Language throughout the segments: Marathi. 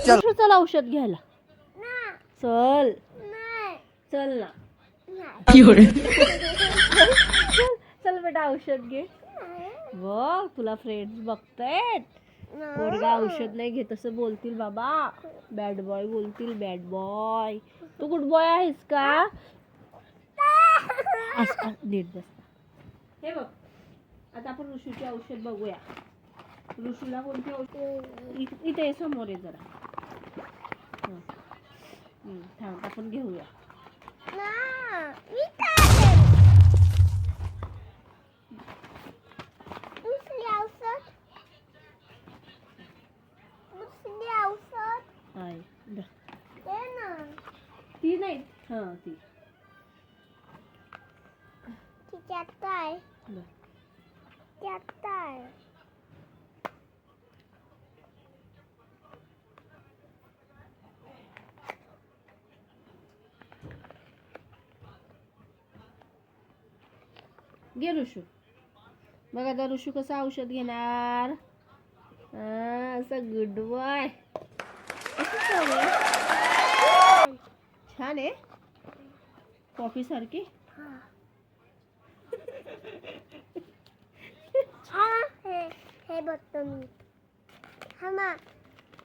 चल औषध घ्यायला चल चल ना चल बेटा औषध घे बघ तुला फ्रेंड्स बघतायत पोरगा औषध नाही घेत असं बोलतील बाबा बॅड बॉय बोलतील बॅड बॉय तू गुड बॉय आहेस का नीट बस हे बघ आता आपण ऋषूची औषध बघूया ऋषूला कोणती औषध इथे समोर आहे जरा थांब आपण घेऊया ती नाही ती घे ऋषू बघ आता ऋषू कसं औषध घेणार असं गुड बॉय छान आहे कॉफी सारखी हे बघतो मी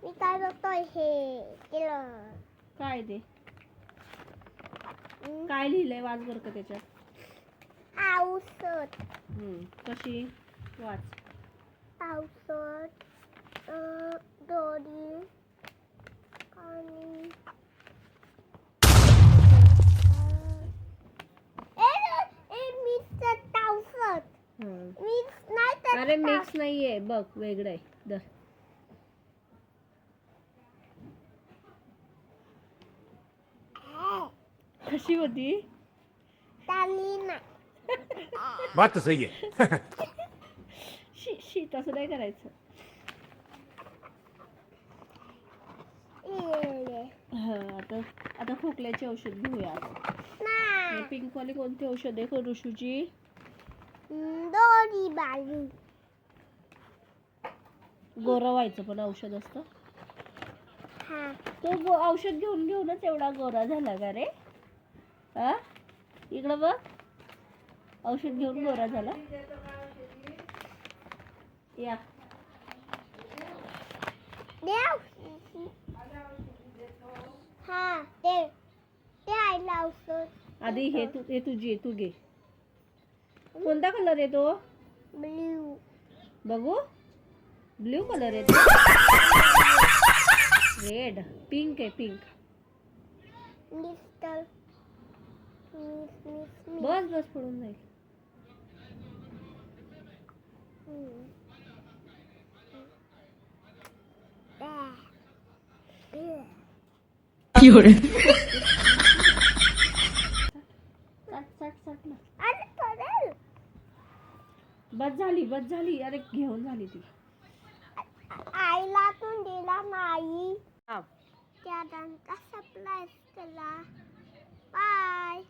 मी काय बघतोय हे केलं काय ते काय लिहिलंय वाच बर का त्याच्यात औषध कशी वाच औषध दोरी आणि अरे मिक्स नाहीये बघ वेगळं आहे कशी होती बात तो सही है शी तसं नाही करायचं आता खोकल्याचे औषध घेऊया पिंक वाली कोणती औषध आहे ऋषूची दोरी बाली गोरा व्हायचं पण औषध असतं तो औषध घेऊनच एवढा गोरा झाला का रे इकडं बघ औषध घेऊन गोरा झाला या आधी हे तुझी तू घे कोणता कलर आहे तो ब्ल्यू बघू ब्ल्यू कलर आहे रेड पिंक आहे पिंक बस बस पडून जाईल बस झाली अरे घेऊन झाली ती आईला तू दिला नाही त्यानंतर सप्लाय केला बाय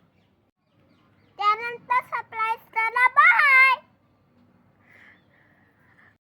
त्यानंतर सप्लाय केला बाय